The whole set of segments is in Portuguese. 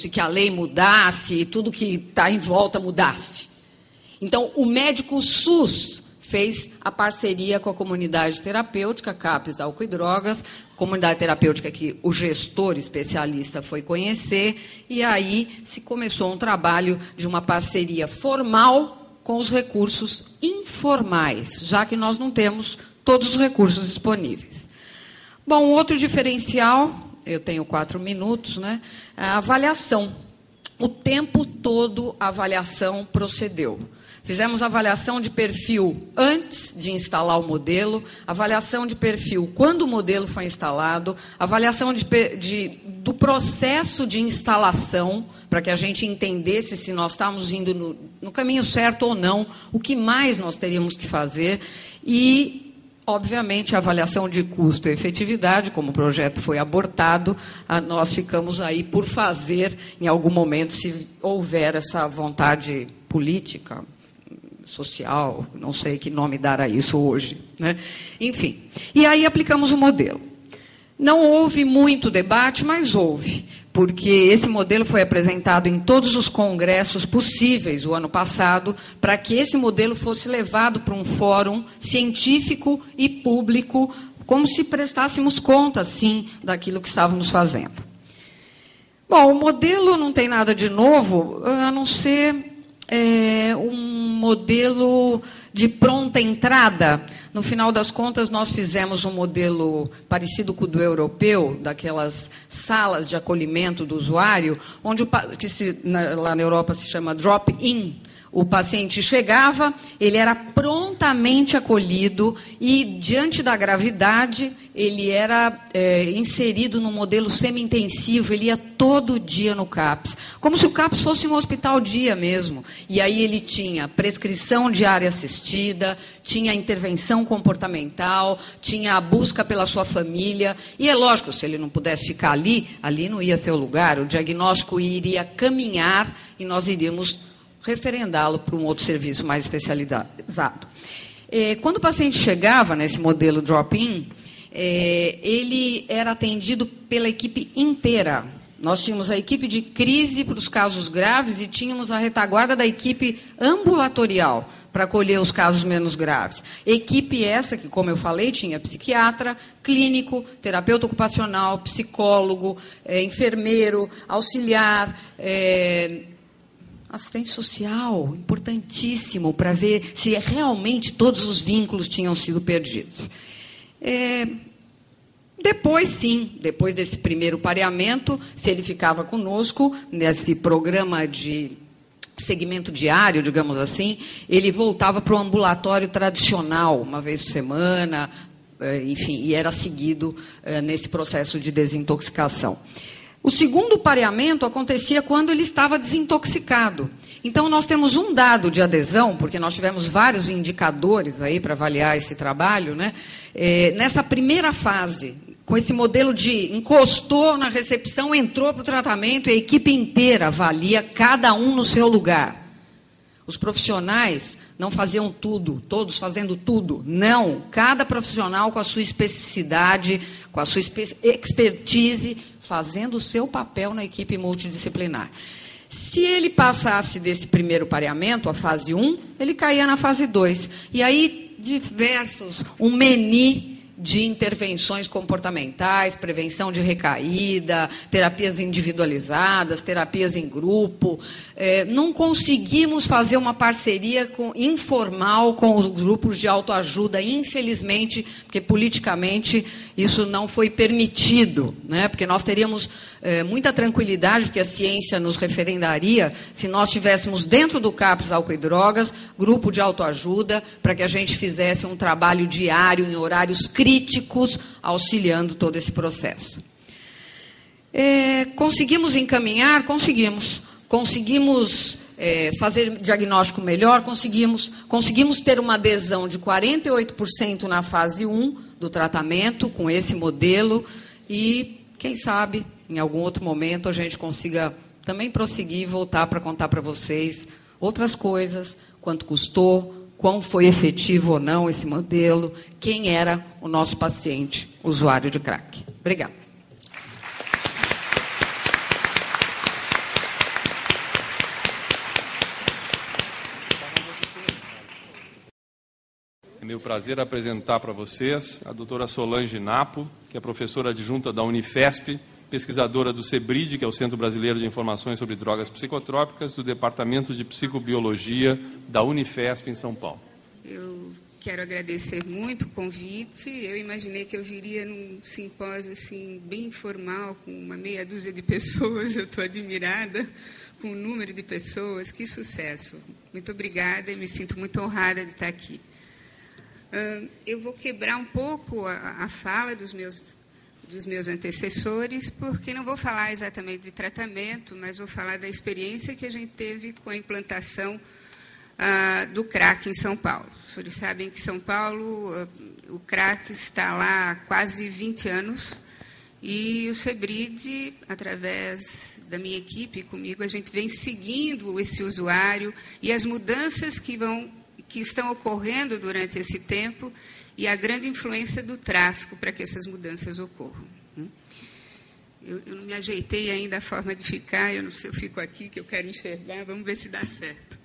que a lei mudasse, tudo que está em volta mudasse. Então, o médico SUS fez a parceria com a comunidade terapêutica, CAPES, Álcool e Drogas, comunidade terapêutica que o gestor especialista foi conhecer, e aí se começou um trabalho de uma parceria formal com os recursos informais, já que nós não temos todos os recursos disponíveis. Bom, outro diferencial, eu tenho 4 minutos, né? A avaliação. O tempo todo a avaliação procedeu. Fizemos avaliação de perfil antes de instalar o modelo, avaliação de perfil quando o modelo foi instalado, avaliação do processo de instalação, para que a gente entendesse se nós estávamos indo no caminho certo ou não, o que mais nós teríamos que fazer, e, obviamente, a avaliação de custo e efetividade, como o projeto foi abortado, nós ficamos aí por fazer, em algum momento, se houver essa vontade política, social, não sei que nome dar a isso hoje, né? Enfim, e aí aplicamos o modelo. Não houve muito debate, mas houve, porque esse modelo foi apresentado em todos os congressos possíveis o ano passado, para que esse modelo fosse levado para um fórum científico e público, como se prestássemos conta, sim, daquilo que estávamos fazendo. Bom, o modelo não tem nada de novo, a não ser um modelo de pronta entrada. No final das contas, nós fizemos um modelo parecido com o do europeu, daquelas salas de acolhimento do usuário, onde lá na Europa se chama drop-in. O paciente chegava, ele era prontamente acolhido e, diante da gravidade, ele era inserido no modelo semi-intensivo, ele ia todo dia no CAPS, como se o CAPS fosse um hospital-dia mesmo. E aí ele tinha prescrição de área assistida, tinha intervenção comportamental, tinha a busca pela sua família. E é lógico, se ele não pudesse ficar ali não ia ser o lugar, o diagnóstico iria caminhar e nós iríamos referendá-lo para um outro serviço mais especializado. Quando o paciente chegava nesse modelo drop-in, ele era atendido pela equipe inteira. Nós tínhamos a equipe de crise para os casos graves e tínhamos a retaguarda da equipe ambulatorial para acolher os casos menos graves. Equipe essa que, como eu falei, tinha psiquiatra, clínico, terapeuta ocupacional, psicólogo, enfermeiro, auxiliar, assistente social, importantíssimo, para ver se realmente todos os vínculos tinham sido perdidos. Depois, sim, depois desse primeiro pareamento, se ele ficava conosco, nesse programa de segmento diário, digamos assim, ele voltava para o ambulatório tradicional, uma vez por semana, enfim, e era seguido nesse processo de desintoxicação. O segundo pareamento acontecia quando ele estava desintoxicado. Então, nós temos um dado de adesão, porque nós tivemos vários indicadores aí para avaliar esse trabalho, né? Nessa primeira fase, com esse modelo de encostou na recepção, entrou para o tratamento e a equipe inteira avalia, cada um no seu lugar. Os profissionais não faziam tudo, todos fazendo tudo. Não, cada profissional com a sua especificidade, com a sua expertise, fazendo o seu papel na equipe multidisciplinar. Se ele passasse desse primeiro pareamento, a fase 1, ele caía na fase 2. E aí, um menu de intervenções comportamentais, prevenção de recaída, terapias individualizadas, terapias em grupo. Não conseguimos fazer uma parceria informal com os grupos de autoajuda, infelizmente, porque politicamente isso não foi permitido, né? Porque nós teríamos muita tranquilidade, porque a ciência nos referendaria, se nós tivéssemos dentro do CAPS Álcool e Drogas, grupo de autoajuda, para que a gente fizesse um trabalho diário em horários críticos, auxiliando todo esse processo. Conseguimos encaminhar? Conseguimos. Conseguimos fazer diagnóstico melhor? Conseguimos ter uma adesão de 48% na fase 1 do tratamento, com esse modelo, e, quem sabe, em algum outro momento, a gente consiga também prosseguir e voltar para contar para vocês outras coisas, quanto custou, quão foi efetivo ou não esse modelo, quem era o nosso paciente usuário de crack. Obrigada. meu prazer apresentar para vocês a doutora Solange Napo, que é professora adjunta da Unifesp, pesquisadora do CEBRID, que é o Centro Brasileiro de Informações sobre Drogas Psicotrópicas, do Departamento de Psicobiologia da Unifesp, em São Paulo. Eu quero agradecer muito o convite. Eu imaginei que eu viria num simpósio assim, bem informal, com uma meia dúzia de pessoas. Eu estou admirada com o número de pessoas. Que sucesso. Muito obrigada e me sinto muito honrada de estar aqui. Eu vou quebrar um pouco a fala dos meus antecessores, porque não vou falar exatamente de tratamento, mas vou falar da experiência que a gente teve com a implantação do crack em São Paulo. Os senhores sabem que São Paulo, o crack está lá há quase 20 anos, e o CEBRID, através da minha equipe, comigo, a gente vem seguindo esse usuário e as mudanças que estão ocorrendo durante esse tempo e a grande influência do tráfico para que essas mudanças ocorram. Eu não me ajeitei ainda a forma de ficar, eu não sei, eu fico aqui que eu quero enxergar, vamos ver se dá certo.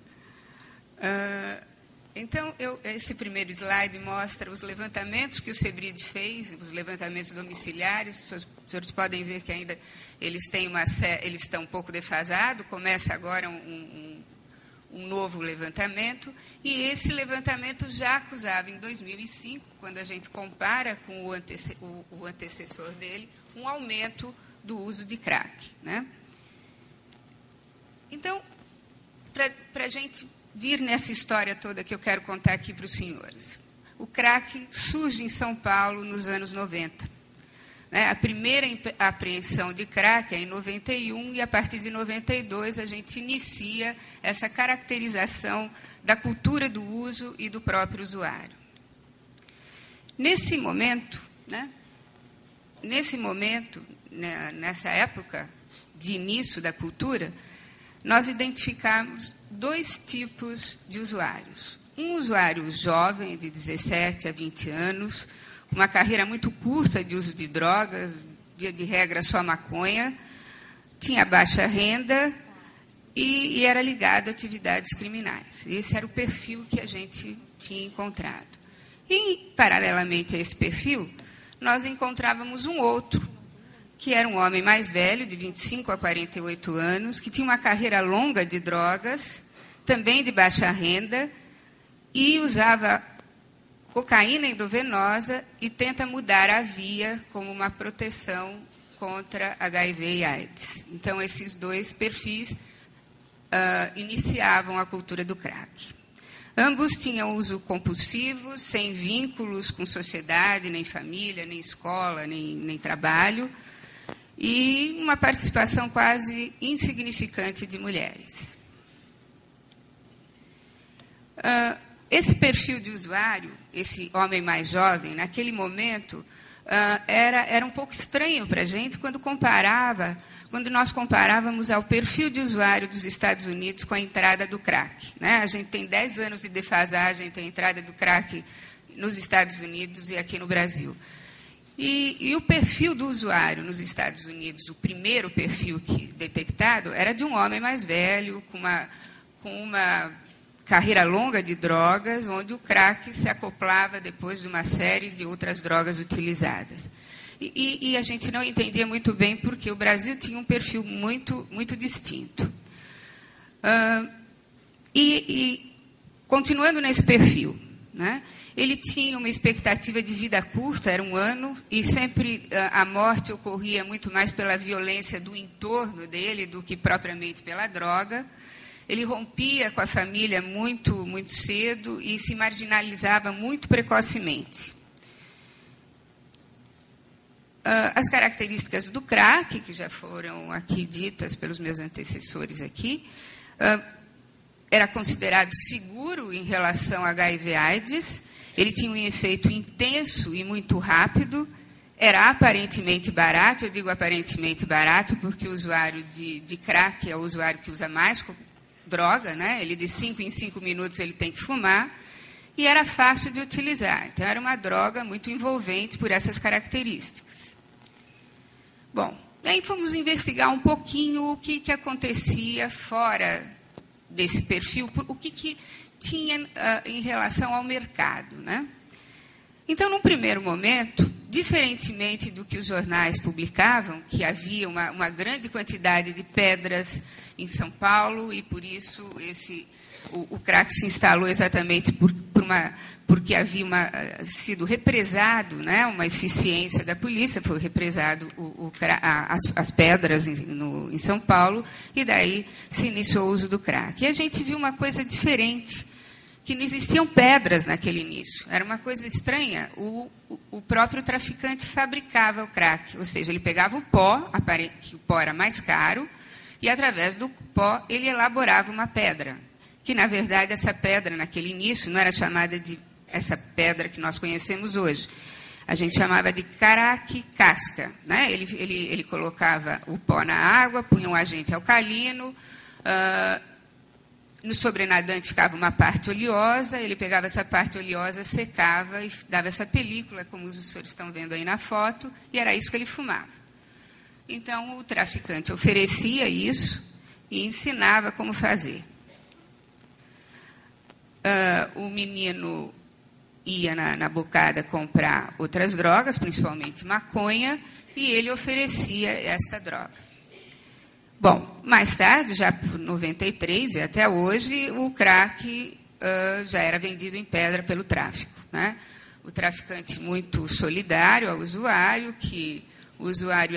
Então, esse primeiro slide mostra os levantamentos que o CEBRID fez, os levantamentos domiciliares. Os senhores podem ver que ainda eles estão um pouco defasados, começa agora um novo levantamento, e esse levantamento já acusava, em 2005, quando a gente compara com o antecessor dele, um aumento do uso de crack, né? Então, para a gente vir nessa história toda que eu quero contar aqui para os senhores, o crack surge em São Paulo nos anos 90. A primeira apreensão de crack é em 91 e, a partir de 92, a gente inicia essa caracterização da cultura do uso e do próprio usuário. Nesse momento, nessa época de início da cultura, nós identificamos dois tipos de usuários. Um usuário jovem, de 17 a 20 anos, uma carreira muito curta de uso de drogas, via de regra só maconha, tinha baixa renda e era ligado a atividades criminais. Esse era o perfil que a gente tinha encontrado. E, paralelamente a esse perfil, nós encontrávamos um outro, que era um homem mais velho, de 25 a 48 anos, que tinha uma carreira longa de drogas, também de baixa renda, e usava cocaína endovenosa e tenta mudar a via como uma proteção contra HIV e AIDS. Então, esses dois perfis iniciavam a cultura do crack. Ambos tinham uso compulsivo, sem vínculos com sociedade, nem família, nem escola, nem trabalho, e uma participação quase insignificante de mulheres. Esse perfil de usuário, esse homem mais jovem, naquele momento, era um pouco estranho para a gente quando nós comparávamos ao perfil de usuário dos Estados Unidos com a entrada do crack. A gente tem 10 anos de defasagem entre a entrada do crack nos Estados Unidos e aqui no Brasil. E o perfil do usuário nos Estados Unidos, o primeiro perfil detectado, era de um homem mais velho, com uma carreira longa de drogas, onde o crack se acoplava depois de uma série de outras drogas utilizadas. E a gente não entendia muito bem porque o Brasil tinha um perfil muito, muito distinto. Continuando nesse perfil, ele tinha uma expectativa de vida curta, era 1 ano, e sempre a morte ocorria muito mais pela violência do entorno dele do que propriamente pela droga. Ele rompia com a família muito, muito cedo e se marginalizava muito precocemente. As características do crack, que já foram aqui ditas pelos meus antecessores aqui, era considerado seguro em relação a HIV/AIDS, ele tinha um efeito intenso e muito rápido, era aparentemente barato. Eu digo aparentemente barato porque o usuário de crack é o usuário que usa mais droga, ele de 5 em 5 minutos ele tem que fumar, e era fácil de utilizar. Então, era uma droga muito envolvente por essas características. Bom, aí fomos investigar um pouquinho o que acontecia fora desse perfil, o que tinha em relação ao mercado, né? Então, num primeiro momento, diferentemente do que os jornais publicavam, que havia uma grande quantidade de pedras em São Paulo, e por isso o crack se instalou exatamente porque havia sido represado, né, uma eficiência da polícia, foi represado as pedras em São Paulo, e daí se iniciou o uso do crack. E a gente viu uma coisa diferente, que não existiam pedras naquele início. Era uma coisa estranha. O próprio traficante fabricava o crack, ou seja, ele pegava o pó, que o pó era mais caro, e, através do pó, ele elaborava uma pedra, que, na verdade, essa pedra, naquele início, não era chamada de essa pedra que nós conhecemos hoje. A gente chamava de crack casca, né? Ele colocava o pó na água, punha um agente alcalino, no sobrenadante ficava uma parte oleosa, ele pegava essa parte oleosa, secava e dava essa película, como os senhores estão vendo aí na foto, e era isso que ele fumava. Então, o traficante oferecia isso e ensinava como fazer. O menino ia na bocada comprar outras drogas, principalmente maconha, e ele oferecia esta droga. Bom, mais tarde, já por 93 e até hoje, o crack já era vendido em pedra pelo tráfico, né? O traficante muito solidário ao usuário, que o usuário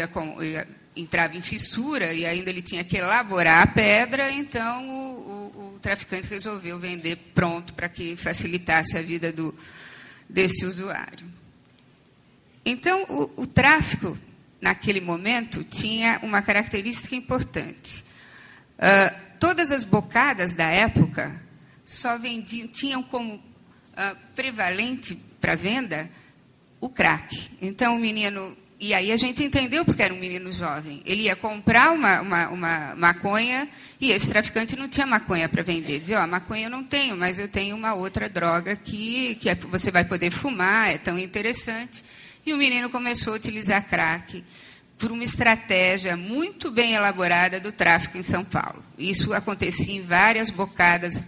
entrava em fissura e ainda ele tinha que elaborar a pedra, então o traficante resolveu vender pronto para que facilitasse a vida desse usuário. Então, o tráfico, naquele momento, tinha uma característica importante. Todas as bocadas da época só tinham como prevalente para venda o crack. Então, o menino... E aí a gente entendeu porque era um menino jovem. Ele ia comprar uma maconha e esse traficante não tinha maconha para vender. Dizia, maconha eu não tenho, mas eu tenho uma outra droga que você vai poder fumar, é tão interessante. E o menino começou a utilizar crack por uma estratégia muito bem elaborada do tráfico em São Paulo. Isso acontecia em várias bocadas,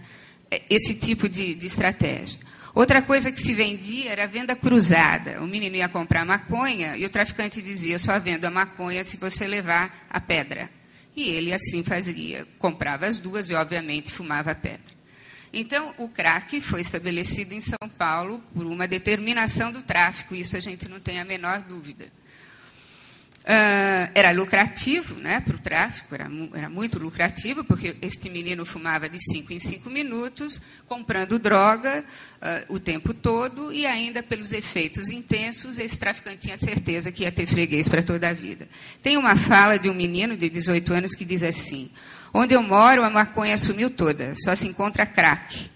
esse tipo de estratégia. Outra coisa que se vendia era a venda cruzada. O menino ia comprar maconha e o traficante dizia, só vendo a maconha se você levar a pedra. E ele assim fazia, comprava as duas e, obviamente, fumava a pedra. Então, o crack foi estabelecido em São Paulo por uma determinação do tráfico, isso a gente não tem a menor dúvida. Era lucrativo, né, para o tráfico, era muito lucrativo, porque este menino fumava de 5 em 5 minutos, comprando droga o tempo todo, e ainda pelos efeitos intensos, esse traficante tinha certeza que ia ter freguês para toda a vida. Tem uma fala de um menino de 18 anos que diz assim, onde eu moro, a maconha sumiu toda, só se encontra crack.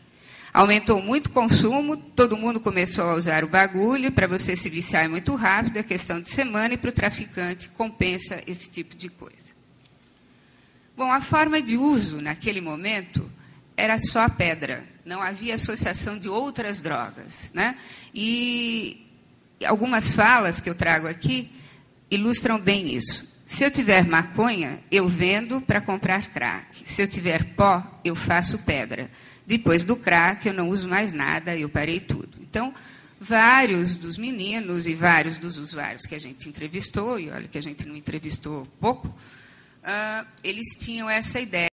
Aumentou muito o consumo, todo mundo começou a usar o bagulho, para você se viciar é muito rápido, é questão de semana, e para o traficante compensa esse tipo de coisa. Bom, a forma de uso naquele momento era só a pedra, não havia associação de outras drogas, né? E algumas falas que eu trago aqui ilustram bem isso. Se eu tiver maconha, eu vendo para comprar crack. Se eu tiver pó, eu faço pedra. Depois do crack, eu não uso mais nada, eu parei tudo. Então, vários dos meninos e vários dos usuários que a gente entrevistou, e olha que a gente não entrevistou pouco, eles tinham essa ideia.